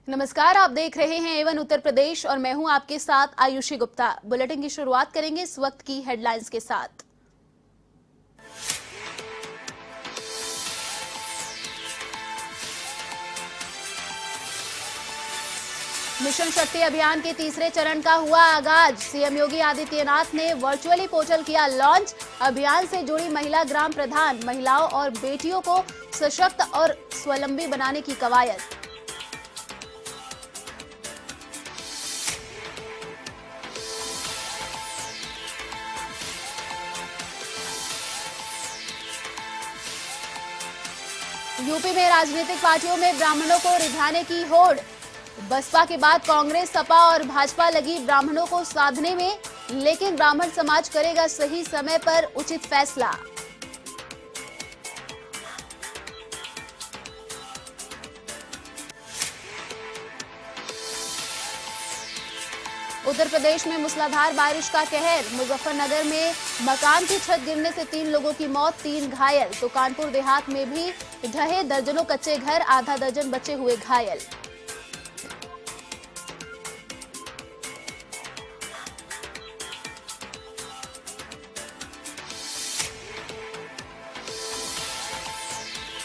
नमस्कार, आप देख रहे हैं एवन उत्तर प्रदेश और मैं हूं आपके साथ आयुषी गुप्ता। बुलेटिन की शुरुआत करेंगे इस वक्त की हेडलाइंस के साथ। मिशन शक्ति अभियान के तीसरे चरण का हुआ आगाज। सीएम योगी आदित्यनाथ ने वर्चुअली पोर्टल किया लॉन्च। अभियान से जुड़ी महिला ग्राम प्रधान महिलाओं और बेटियों को सशक्त और स्वावलंबी बनाने की कवायद। यूपी में राजनीतिक पार्टियों में ब्राह्मणों को रिझाने की होड़। बसपा के बाद कांग्रेस, सपा और भाजपा लगी ब्राह्मणों को साधने में, लेकिन ब्राह्मण समाज करेगा सही समय पर उचित फैसला। उत्तर प्रदेश में मूसलाधार बारिश का कहर। मुजफ्फरनगर में मकान की छत गिरने से 3 लोगों की मौत, 3 घायल। तो कानपुर देहात में भी ढहे दर्जनों कच्चे घर, आधा दर्जन बचे हुए घायल।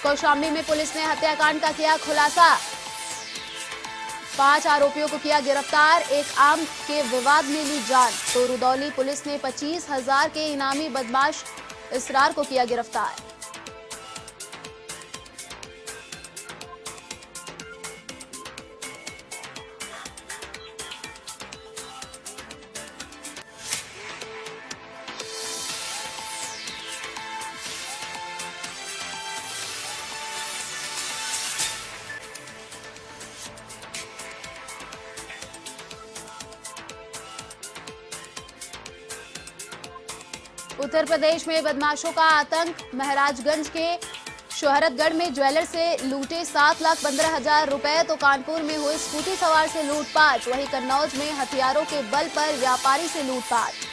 कौशाम्बी में पुलिस ने हत्याकांड का किया खुलासा। 5 आरोपियों को किया गिरफ्तार, एक आम के विवाद में ली जान। तो रुदौली पुलिस ने 25,000 के इनामी बदमाश इसरार को किया गिरफ्तार। उत्तर प्रदेश में बदमाशों का आतंक। महाराजगंज के शोहरतगढ़ में ज्वेलर से लूटे 7,15,000 रुपए। तो कानपुर में हुए स्कूटी सवार से लूटपाट। वहीं कन्नौज में हथियारों के बल पर व्यापारी से लूटपाट।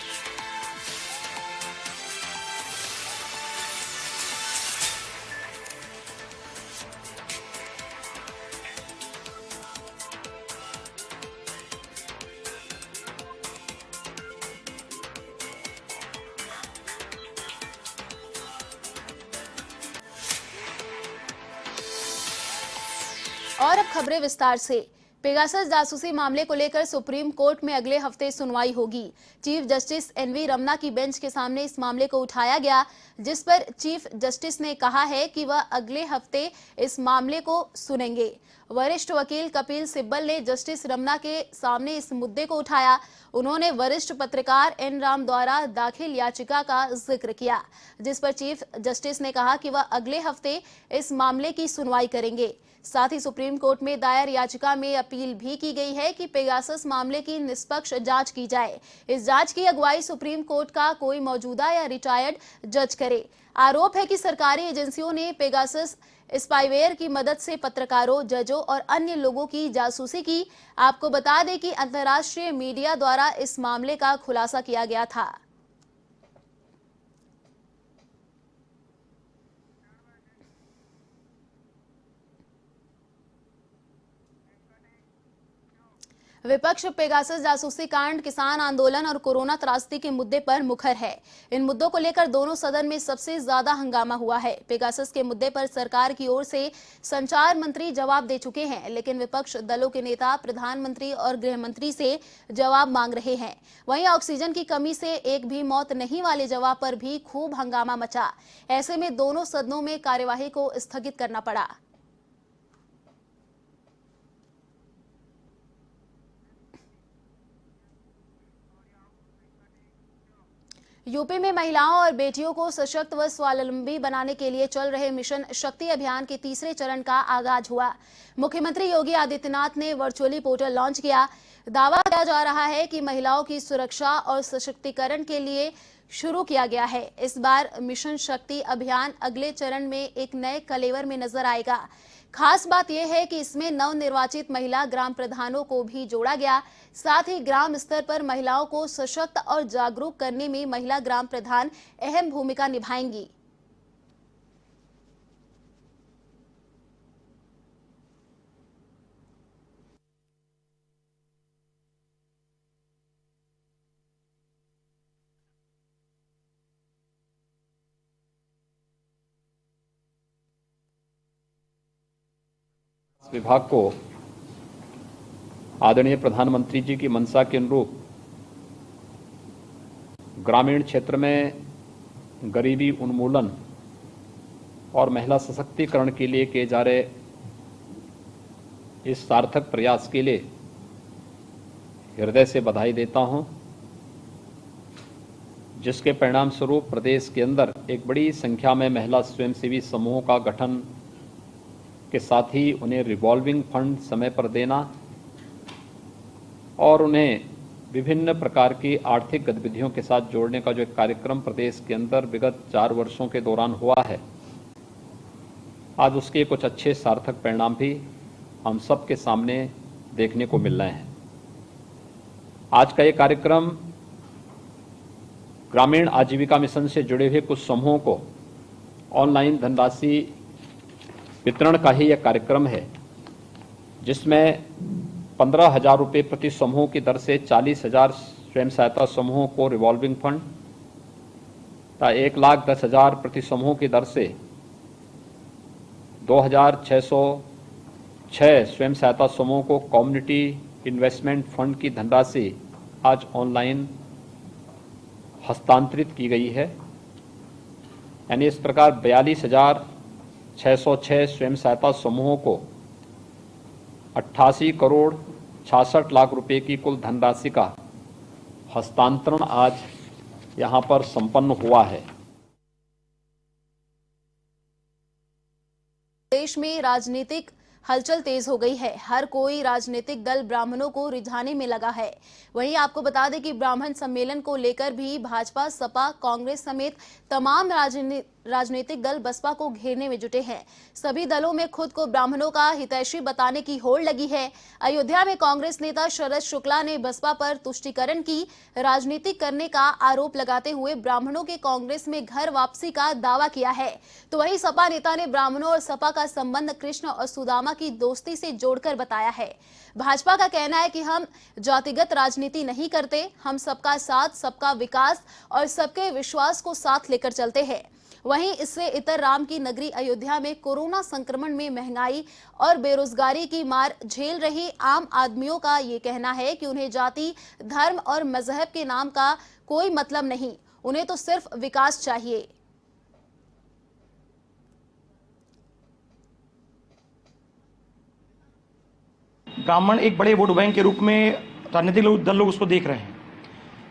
और अब खबरें विस्तार से। पेगासस जासूसी मामले को लेकर सुप्रीम कोर्ट में अगले हफ्ते सुनवाई होगी। चीफ जस्टिस एनवी रमना की बेंच के सामने इस मामले को उठाया गया, जिस पर चीफ जस्टिस ने कहा है कि वह अगले हफ्ते इस मामले को सुनेंगे। वरिष्ठ वकील कपिल सिब्बल ने जस्टिस रमना के सामने इस मुद्दे को उठाया। उन्होंने वरिष्ठ पत्रकार एन राम द्वारा दाखिल याचिका का जिक्र किया, जिस पर चीफ जस्टिस ने कहा कि वह अगले हफ्ते इस मामले की सुनवाई करेंगे। साथ ही सुप्रीम कोर्ट में दायर याचिका में अपील भी की गई है कि पेगासस मामले की निष्पक्ष जांच की जाए। इस जांच की अगुवाई सुप्रीम कोर्ट का कोई मौजूदा या रिटायर्ड जज करे। आरोप है कि सरकारी एजेंसियों ने पेगासस स्पाईवेयर की मदद से पत्रकारों, जजों और अन्य लोगों की जासूसी की। आपको बता दें कि अंतर्राष्ट्रीय मीडिया द्वारा इस मामले का खुलासा किया गया था। विपक्ष पेगासस जासूसी कांड, किसान आंदोलन और कोरोना त्रासदी के मुद्दे पर मुखर है। इन मुद्दों को लेकर दोनों सदन में सबसे ज्यादा हंगामा हुआ है। पेगासस के मुद्दे पर सरकार की ओर से संचार मंत्री जवाब दे चुके हैं, लेकिन विपक्ष दलों के नेता प्रधानमंत्री और गृह मंत्री से जवाब मांग रहे हैं। वहीं ऑक्सीजन की कमी से एक भी मौत नहीं वाले जवाब पर भी खूब हंगामा मचा। ऐसे में दोनों सदनों में कार्यवाही को स्थगित करना पड़ा। यूपी में महिलाओं और बेटियों को सशक्त व स्वावलंबी बनाने के लिए चल रहे मिशन शक्ति अभियान के तीसरे चरण का आगाज हुआ। मुख्यमंत्री योगी आदित्यनाथ ने वर्चुअली पोर्टल लॉन्च किया। दावा किया जा रहा है कि महिलाओं की सुरक्षा और सशक्तिकरण के लिए शुरू किया गया है। इस बार मिशन शक्ति अभियान अगले चरण में एक नए कलेवर में नजर आएगा। खास बात यह है कि इसमें नवनिर्वाचित महिला ग्राम प्रधानों को भी जोड़ा गया। साथ ही ग्राम स्तर पर महिलाओं को सशक्त और जागरूक करने में महिला ग्राम प्रधान अहम भूमिका निभाएंगी। विभाग को आदरणीय प्रधानमंत्री जी की मंशा के अनुरूप ग्रामीण क्षेत्र में गरीबी उन्मूलन और महिला सशक्तिकरण के लिए किए जा रहे इस सार्थक प्रयास के लिए हृदय से बधाई देता हूं, जिसके परिणाम स्वरूप प्रदेश के अंदर एक बड़ी संख्या में महिला स्वयंसेवी समूहों का गठन के साथ ही उन्हें रिवॉल्विंग फंड समय पर देना और उन्हें विभिन्न प्रकार की आर्थिक गतिविधियों के साथ जोड़ने का जो एक कार्यक्रम प्रदेश के अंदर विगत 4 वर्षों के दौरान हुआ है, आज उसके कुछ अच्छे सार्थक परिणाम भी हम सब के सामने देखने को मिल रहे हैं। आज का ये कार्यक्रम ग्रामीण आजीविका मिशन से जुड़े हुए कुछ समूहों को ऑनलाइन धनराशि वितरण का ही यह कार्यक्रम है, जिसमें 15,000 रुपये प्रति समूह की दर से 40,000 स्वयं सहायता समूहों को रिवॉल्विंग फंड तथा 1,10,000 प्रति समूह की दर से 2,606 स्वयं सहायता समूहों को कम्युनिटी इन्वेस्टमेंट फंड की धनराशि आज ऑनलाइन हस्तांतरित की गई है। यानी इस प्रकार 42,606 स्वयं सहायता समूहों को 88 करोड़ 66 लाख रुपए की कुल धनराशि का हस्तांतरण आज यहां पर संपन्न हुआ है। देश में राजनीतिक हलचल तेज हो गई है। हर कोई राजनीतिक दल ब्राह्मणों को रिझाने में लगा है। वहीं आपको बता दें कि ब्राह्मण सम्मेलन को लेकर भी भाजपा, सपा, कांग्रेस समेत तमाम राजनीतिक दल बसपा को घेरने में जुटे हैं। सभी दलों में खुद को ब्राह्मणों का हितैषी बताने की होड़ लगी है। अयोध्या में कांग्रेस नेता शरद शुक्ला ने बसपा पर तुष्टीकरण की राजनीति करने का आरोप लगाते हुए ब्राह्मणों के कांग्रेस में घर वापसी का दावा किया है। तो वहीं सपा नेता ने ब्राह्मणों और सपा का संबंध कृष्ण और सुदामा की दोस्ती से जोड़कर बताया है। भाजपा का कहना है कि हम जातिगत राजनीति नहीं करते, हम सबका साथ, सबका विकास और सबके विश्वास को साथ लेकर चलते हैं। वहीं इससे इतर राम की नगरी अयोध्या में कोरोना संक्रमण में महंगाई और बेरोजगारी की मार झेल रही आम आदमियों का ये कहना है कि उन्हें जाति, धर्म और मजहब के नाम का कोई मतलब नहीं, उन्हें तो सिर्फ विकास चाहिए। ब्राह्मण एक बड़े वोट बैंक के रूप में राजनीतिक दल लोग उसको देख रहे हैं।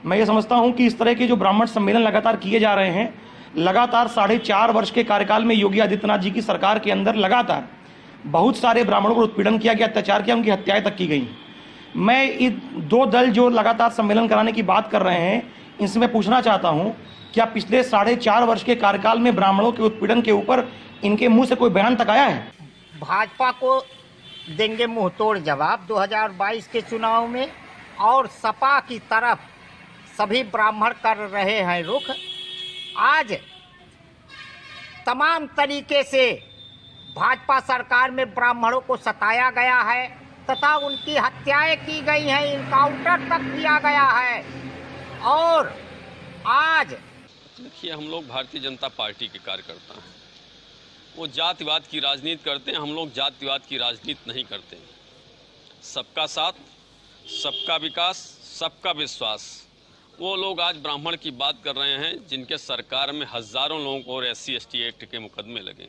मैं ये समझता हूं कि इस तरह के जो ब्राह्मण सम्मेलन लगातार किए जा रहे हैं, लगातार 4.5 वर्ष के कार्यकाल में योगी आदित्यनाथ जी की सरकार के अंदर लगातार बहुत सारे ब्राह्मणों को उत्पीड़न किया गया, अत्याचार किया, उनकी हत्याएं तक की गई। मैं ये 2 दल जो लगातार सम्मेलन कराने की बात कर रहे हैं, इनसे मैं पूछना चाहता हूँ, क्या पिछले 4.5 वर्ष के कार्यकाल में ब्राह्मणों के उत्पीड़न के ऊपर इनके मुँह से कोई बयान तक आया है? भाजपा को देंगे मुंह तोड़ जवाब 2022 के चुनाव में, और सपा की तरफ सभी ब्राह्मण कर रहे हैं रुख। आज तमाम तरीके से भाजपा सरकार में ब्राह्मणों को सताया गया है तथा उनकी हत्याएं की गई हैं, इनकाउंटर तक किया गया है। और आज देखिए, हम लोग भारतीय जनता पार्टी के कार्यकर्ता हैं। वो जातिवाद की राजनीति करते हैं, हम लोग जातिवाद की राजनीति नहीं करते। सबका साथ, सबका विकास, सबका विश्वास। वो लोग आज ब्राह्मण की बात कर रहे हैं जिनके सरकार में हजारों लोगों को और SC/ST एक्ट के मुकदमे लगे।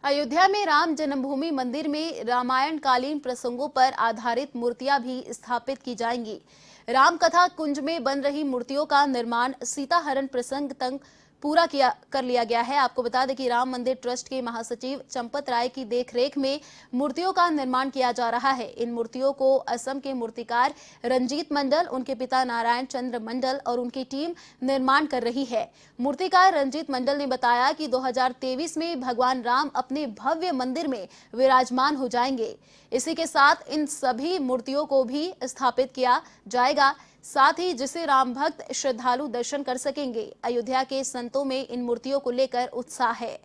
अयोध्या में राम जन्मभूमि मंदिर में रामायण कालीन प्रसंगों पर आधारित मूर्तियां भी स्थापित की जाएंगी। रामकथा कुंज में बन रही मूर्तियों का निर्माण सीता हरण प्रसंग तक पूरा कर लिया गया है। आपको बता दें कि राम मंदिर ट्रस्ट के महासचिव चंपत राय की देखरेख में मूर्तियों का निर्माण किया जा रहा है। इन मूर्तियों को असम के मूर्तिकार रंजीत मंडल, उनके पिता नारायण चंद्र मंडल और उनकी टीम निर्माण कर रही है। मूर्तिकार रंजीत मंडल ने बताया कि 2023 में भगवान राम अपने भव्य मंदिर में विराजमान हो जाएंगे। इसी के साथ इन सभी मूर्तियों को भी स्थापित किया जाएगा, साथ ही जिसे राम भक्त श्रद्धालु दर्शन कर सकेंगे। अयोध्या के संतों में इन मूर्तियों को लेकर उत्साह है।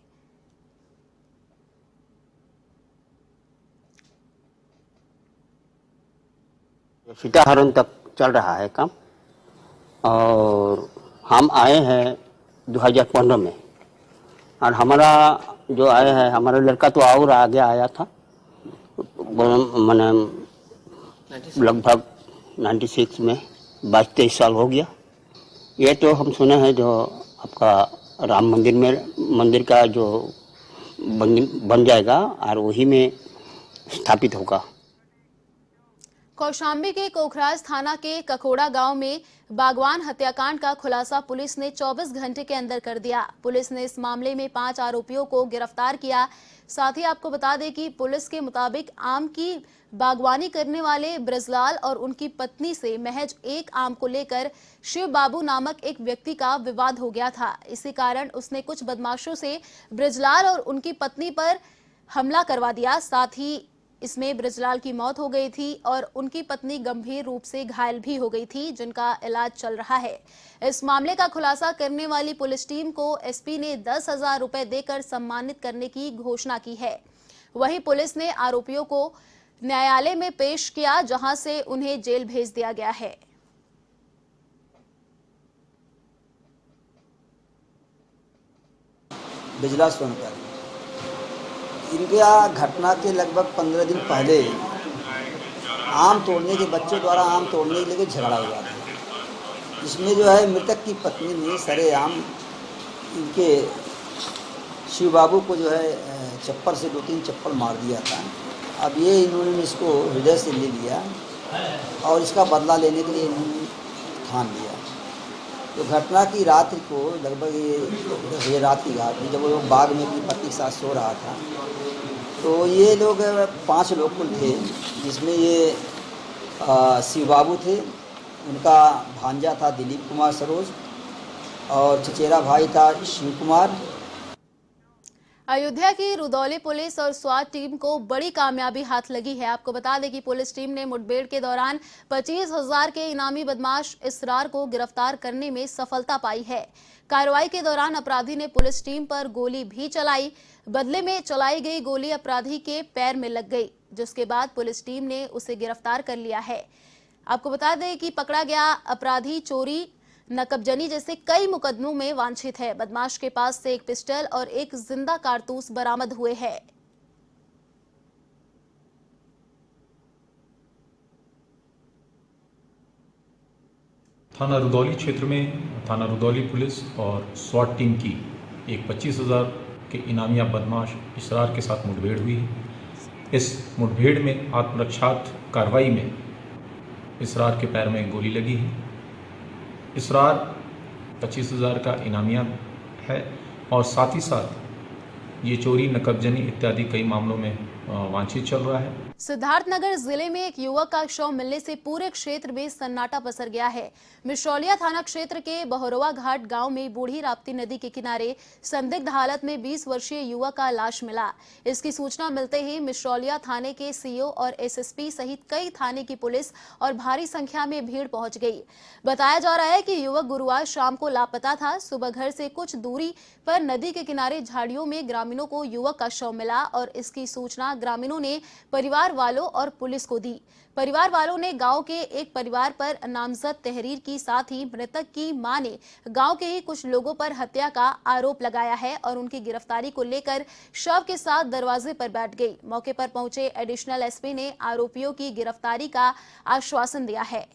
सीता हरण तक चल रहा है काम, और हम आए हैं 2015 में, और हमारा जो आए हैं, हमारा लड़का तो और आगे आया था, मैंने लगभग 96 में 22-23 साल हो गया। ये तो हम सुने हैं जो आपका राम मंदिर का जो बन जाएगा और वही में स्थापित होगा। कौशाम्बी के कोखराज थाना के ककोड़ा गांव में बागवान हत्याकांड का खुलासा पुलिस ने 24 घंटे के अंदर कर दिया। पुलिस ने इस मामले में 5 आरोपियों को गिरफ्तार किया। साथ ही आपको बता दें कि पुलिस के मुताबिक आम की बागवानी करने वाले ब्रजलाल और उनकी पत्नी से महज एक आम को लेकर शिव बाबू नामक एक व्यक्ति का विवाद हो गया था। इसी कारण उसने कुछ बदमाशों से ब्रजलाल और उनकी पत्नी पर हमला करवा दिया। साथ ही इसमें ब्रजलाल की मौत हो गई थी और उनकी पत्नी गंभीर रूप से घायल भी हो गई थी, जिनका इलाज चल रहा है। इस मामले का खुलासा करने वाली पुलिस टीम को एसपी ने 10,000 रुपए देकर सम्मानित करने की घोषणा की है। वहीं पुलिस ने आरोपियों को न्यायालय में पेश किया, जहां से उन्हें जेल भेज दिया गया है। बिजला सोनकर इनका घटना के लगभग 15 दिन पहले आम तोड़ने के बच्चे द्वारा आम तोड़ने के लिए झगड़ा हुआ था। इसमें जो है मृतक की पत्नी ने सरेआम इनके शिव बाबू को जो है चप्पल से 2-3 चप्पल मार दिया था। अब ये इन्होंने इसको हृदय से ले लिया और इसका बदला लेने के लिए इन्होंने ठान लिया। तो घटना की रात्रि को लगभग ये रात की घाट जब वो बाग में अपनी पत्नी के साथ सो रहा था, तो ये लोग 5 लोग कुल थे, जिसमें ये शिव बाबू थे, उनका भांजा था दिलीप कुमार सरोज और चचेरा भाई था शिव कुमार। अयोध्या की रुदौली पुलिस और स्वाट टीम को बड़ी कामयाबी हाथ लगी है। आपको बता दें कि पुलिस टीम ने मुठभेड़ के दौरान 25,000 के इनामी बदमाश इसरार को गिरफ्तार करने में सफलता पाई है। कार्रवाई के दौरान अपराधी ने पुलिस टीम पर गोली भी चलाई। बदले में चलाई गई गोली अपराधी के पैर में लग गई, जिसके बाद पुलिस टीम ने उसे गिरफ्तार कर लिया है। आपको बता दें कि पकड़ा गया अपराधी चोरी, नकबजनी जैसे कई मुकदमों में वांछित है। बदमाश के पास से एक पिस्टल और एक जिंदा कारतूस बरामद हुए हैं। थाना रुदौली क्षेत्र में थाना रुदौली पुलिस और स्वाट टीम की एक 25,000 के इनामिया बदमाश इसरार के साथ मुठभेड़ हुई है। इस मुठभेड़ में आत्मरक्षात्मक कार्रवाई में इसरार के पैर में गोली लगी है। इसरार 25,000 का इनामिया है और साथ ही साथ ये चोरी, नकबजनी इत्यादि कई मामलों में वांछित चल रहा है। सिद्धार्थनगर जिले में एक युवक का शव मिलने से पूरे क्षेत्र में सन्नाटा पसर गया है। मिश्रौलिया थाना क्षेत्र के बहरोवा घाट गांव में बूढ़ी राप्ती नदी के किनारे संदिग्ध हालत में 20 वर्षीय युवक का लाश मिला। इसकी सूचना मिलते ही मिश्रौलिया थाने के सीओ और एसएसपी सहित कई थाने की पुलिस और भारी संख्या में भीड़ पहुंच गई। बताया जा रहा है कि युवक गुरुवार शाम को लापता था। सुबह घर से कुछ दूरी पर नदी के किनारे झाड़ियों में ग्रामीणों को युवक का शव मिला और इसकी सूचना ग्रामीणों ने परिवार वालों और पुलिस को दी। परिवार वालों ने गांव के एक परिवार पर नामजद तहरीर की, साथ ही मृतक की मां ने गांव के ही कुछ लोगों पर हत्या का आरोप लगाया है और उनकी गिरफ्तारी को लेकर शव के साथ दरवाजे पर बैठ गई। मौके पर पहुंचे एडिशनल एसपी ने आरोपियों की गिरफ्तारी का आश्वासन दिया है।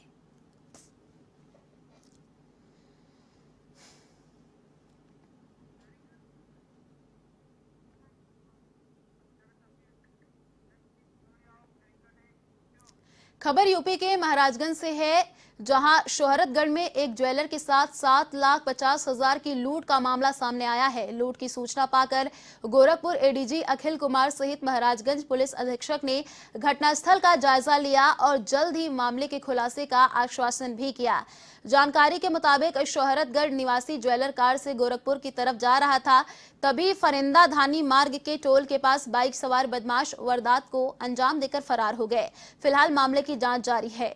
खबर यूपी के महाराजगंज से है, जहां शोहरतगढ़ में एक ज्वेलर के साथ 7,50,000 की लूट का मामला सामने आया है। लूट की सूचना पाकर गोरखपुर एडीजी अखिल कुमार सहित महाराजगंज पुलिस अधीक्षक ने घटनास्थल का जायजा लिया और जल्द ही मामले के खुलासे का आश्वासन भी किया। जानकारी के मुताबिक शोहरतगढ़ निवासी ज्वेलर कार से गोरखपुर की तरफ जा रहा था, तभी फरिंदा धानी मार्ग के टोल के पास बाइक सवार बदमाश वारदात को अंजाम देकर फरार हो गए। फिलहाल मामले की जांच जारी है।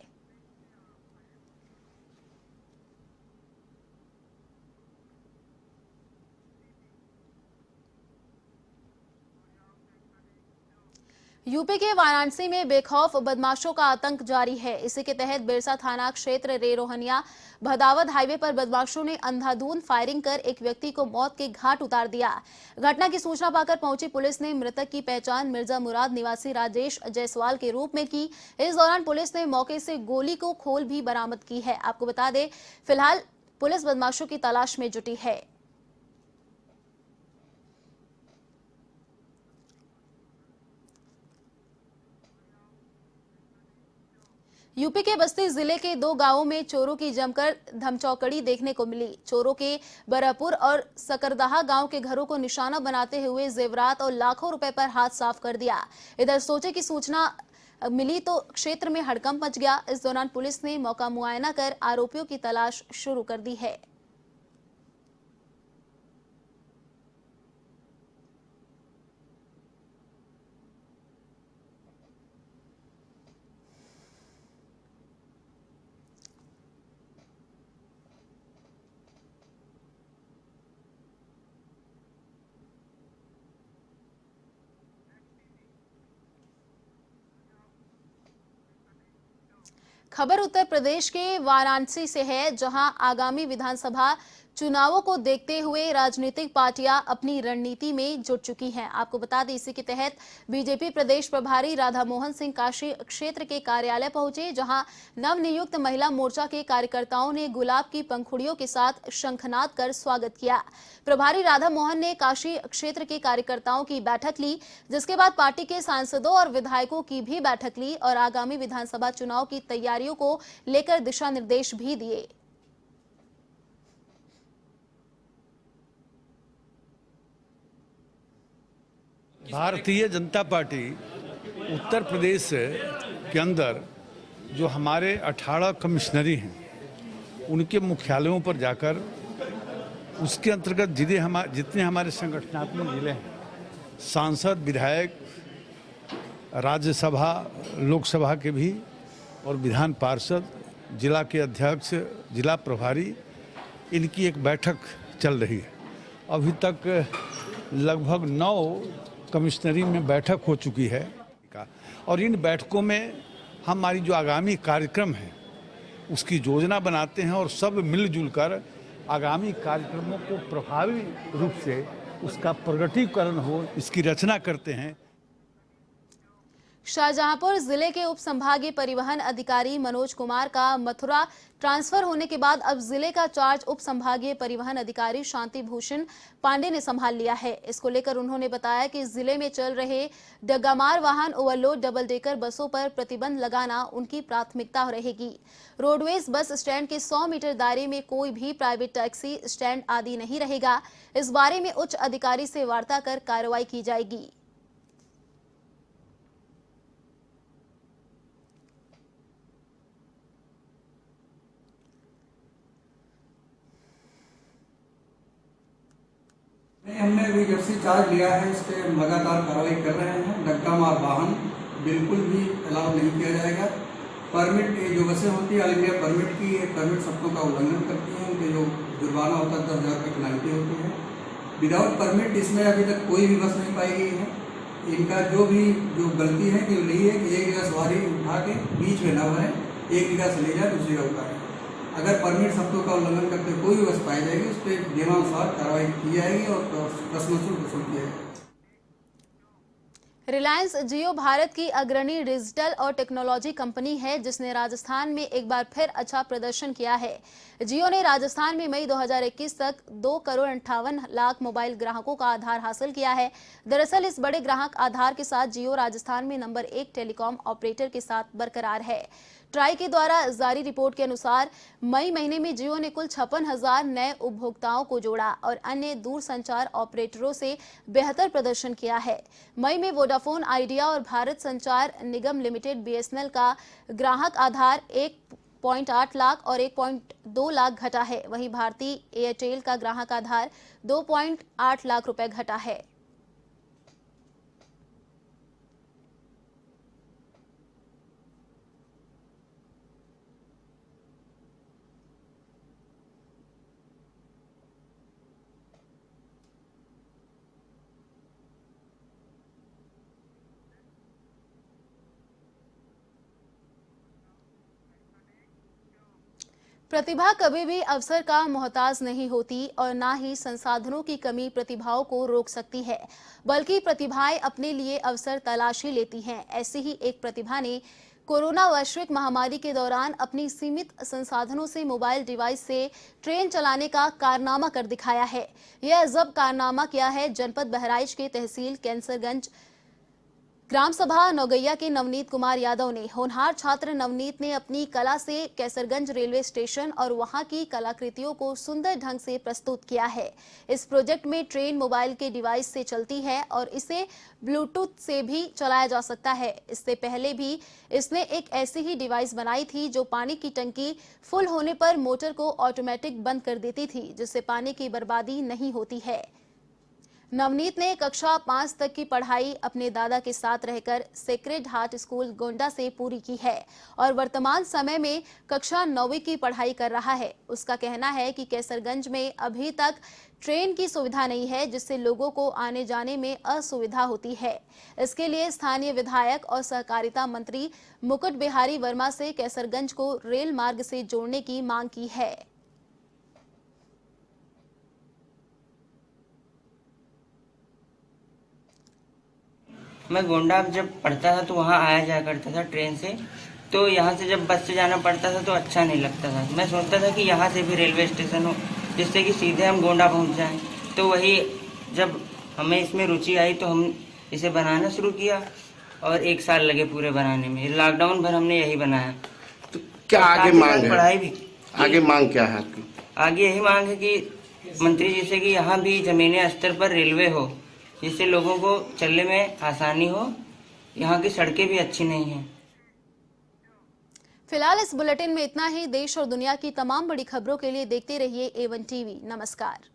यूपी के वाराणसी में बेखौफ बदमाशों का आतंक जारी है। इसी के तहत बिरसा थाना क्षेत्र रेरोहनिया भदावद हाईवे पर बदमाशों ने अंधाधुंध फायरिंग कर एक व्यक्ति को मौत के घाट उतार दिया। घटना की सूचना पाकर पहुंची पुलिस ने मृतक की पहचान मिर्जा मुराद निवासी राजेश जायसवाल के रूप में की। इस दौरान पुलिस ने मौके से गोली को खोल भी बरामद की है। आपको बता दें, फिलहाल पुलिस बदमाशों की तलाश में जुटी है। यूपी के बस्ती जिले के 2 गांवों में चोरों की जमकर धमचौकड़ी देखने को मिली। चोरों के बरहपुर और सकरदहा गांव के घरों को निशाना बनाते हुए जेवरात और लाखों रुपए पर हाथ साफ कर दिया। इधर सोचे की सूचना मिली तो क्षेत्र में हड़कंप मच गया। इस दौरान पुलिस ने मौका मुआयना कर आरोपियों की तलाश शुरू कर दी है। खबर उत्तर प्रदेश के वाराणसी से है, जहां आगामी विधानसभा चुनावों को देखते हुए राजनीतिक पार्टियां अपनी रणनीति में जुट चुकी हैं। आपको बता दें, इसी के तहत बीजेपी प्रदेश प्रभारी राधा मोहन सिंह काशी क्षेत्र के कार्यालय पहुंचे, जहां नवनियुक्त महिला मोर्चा के कार्यकर्ताओं ने गुलाब की पंखुड़ियों के साथ शंखनाद कर स्वागत किया। प्रभारी राधा मोहन ने काशी क्षेत्र के कार्यकर्ताओं की बैठक ली, जिसके बाद पार्टी के सांसदों और विधायकों की भी बैठक ली और आगामी विधानसभा चुनाव की तैयारियों को लेकर दिशा निर्देश भी दिए। भारतीय जनता पार्टी उत्तर प्रदेश के अंदर जो हमारे 18 कमिश्नरी हैं, उनके मुख्यालयों पर जाकर उसके अंतर्गत जितने हमारे संगठनात्मक जिले हैं, सांसद, विधायक, राज्यसभा, लोकसभा के भी और विधान पार्षद, जिला के अध्यक्ष, जिला प्रभारी, इनकी एक बैठक चल रही है। अभी तक लगभग 9 कमिश्नरी में बैठक हो चुकी है और इन बैठकों में हमारी जो आगामी कार्यक्रम है उसकी योजना बनाते हैं और सब मिलजुल कर आगामी कार्यक्रमों को प्रभावी रूप से उसका प्रगटीकरण हो, इसकी रचना करते हैं। शाहजहांपुर जिले के उप संभागीय परिवहन अधिकारी मनोज कुमार का मथुरा ट्रांसफर होने के बाद अब जिले का चार्ज उप संभागीय परिवहन अधिकारी शांति भूषण पांडे ने संभाल लिया है। इसको लेकर उन्होंने बताया कि जिले में चल रहे डग्गामार वाहन ओवरलोड डबल डेकर बसों पर प्रतिबंध लगाना उनकी प्राथमिकता रहेगी। रोडवेज बस स्टैंड के 100 मीटर दायरे में कोई भी प्राइवेट टैक्सी स्टैंड आदि नहीं रहेगा। इस बारे में उच्च अधिकारी से वार्ता कर कार्रवाई की जाएगी। हमने अभी जब से चार्ज लिया है, इस पर लगातार कार्रवाई कर रहे हैं। डग्गामार वाहन बिल्कुल भी अलाउ नहीं किया जाएगा। परमिट, जो बसें होती है ऑल इंडिया परमिट की, ये परमिट शर्तों का उल्लंघन करती हैं, उनके जो जुर्माना होता है 10,000 रुपये पेनल्टी होती है। विदाउट परमिट इसमें अभी तक कोई भी बस नहीं पाई गई है। इनका जो गलती है कि रही है कि एक जगह सवारी उठा के बीच में न भरें, एक जगह से ले जाए दूसरी जगह उतारें। अगर परमिट शर्तों का उल्लंघन करते कोई भी बस पाई जाएगी, उस पर नियमानुसार कार्रवाई की जाएगी और प्रश्न शुल्क वसूल किया जाएगा। रिलायंस जियो भारत की अग्रणी डिजिटल और टेक्नोलॉजी कंपनी है, जिसने राजस्थान में एक बार फिर अच्छा प्रदर्शन किया है। जियो ने राजस्थान में मई 2021 तक 2,58,00,000 मोबाइल ग्राहकों का आधार हासिल किया है। दरअसल इस बड़े ग्राहक आधार के साथ जियो राजस्थान में नंबर 1 टेलीकॉम ऑपरेटर के साथ बरकरार है। ट्राई के द्वारा जारी रिपोर्ट के अनुसार मई महीने में जियो ने कुल 56,000 नए उपभोक्ताओं को जोड़ा और अन्य दूरसंचार ऑपरेटरों से बेहतर प्रदर्शन किया है। मई में वोडाफोन आइडिया और भारत संचार निगम लिमिटेड BSNL का ग्राहक आधार 1.8 लाख और 1.2 लाख घटा है। वहीं भारती एयरटेल का ग्राहक आधार 2.8 लाख रुपए घटा है। प्रतिभा कभी भी अवसर का मोहताज नहीं होती और ना ही संसाधनों की कमी प्रतिभाओं को रोक सकती है, बल्कि प्रतिभाएं अपने लिए अवसर तलाश ही लेती हैं। ऐसी ही एक प्रतिभा ने कोरोना वैश्विक महामारी के दौरान अपनी सीमित संसाधनों से मोबाइल डिवाइस से ट्रेन चलाने का कारनामा कर दिखाया है। यह अजब कारनामा किया है जनपद बहराइच के तहसील कैसरगंज ग्राम सभा नौगैया के नवनीत कुमार यादव ने। होनहार छात्र नवनीत ने अपनी कला से कैसरगंज रेलवे स्टेशन और वहां की कलाकृतियों को सुंदर ढंग से प्रस्तुत किया है। इस प्रोजेक्ट में ट्रेन मोबाइल के डिवाइस से चलती है और इसे ब्लूटूथ से भी चलाया जा सकता है। इससे पहले भी इसने एक ऐसी ही डिवाइस बनाई थी जो पानी की टंकी फुल होने पर मोटर को ऑटोमेटिक बंद कर देती थी, जिससे पानी की बर्बादी नहीं होती है। नवनीत ने कक्षा 5 तक की पढ़ाई अपने दादा के साथ रहकर सेक्रेड हार्ट स्कूल गोंडा से पूरी की है और वर्तमान समय में कक्षा 9वीं की पढ़ाई कर रहा है। उसका कहना है कि कैसरगंज में अभी तक ट्रेन की सुविधा नहीं है, जिससे लोगों को आने जाने में असुविधा होती है। इसके लिए स्थानीय विधायक और सहकारिता मंत्री मुकुट बिहारी वर्मा से कैसरगंज को रेल मार्ग से जोड़ने की मांग की है। मैं गोंडा जब पढ़ता था तो वहाँ आया जाया करता था ट्रेन से, तो यहाँ से जब बस से जाना पड़ता था तो अच्छा नहीं लगता था। मैं सोचता था कि यहाँ से भी रेलवे स्टेशन हो जिससे कि सीधे हम गोंडा पहुँच जाएं। तो वही जब हमें इसमें रुचि आई तो हम इसे बनाना शुरू किया और 1 साल लगे पूरे बनाने में। लॉकडाउन भर हमने यही बनाया। तो क्या आगे मांग है? पढ़ाई भी आगे मांग क्या है आपकी? आगे यही मांग है कि मंत्री जी से कि यहाँ भी जमीनी स्तर पर रेलवे हो, जिससे लोगों को चलने में आसानी हो। यहाँ की सड़कें भी अच्छी नहीं हैं। फिलहाल इस बुलेटिन में इतना ही। देश और दुनिया की तमाम बड़ी खबरों के लिए देखते रहिए A1 टीवी। नमस्कार।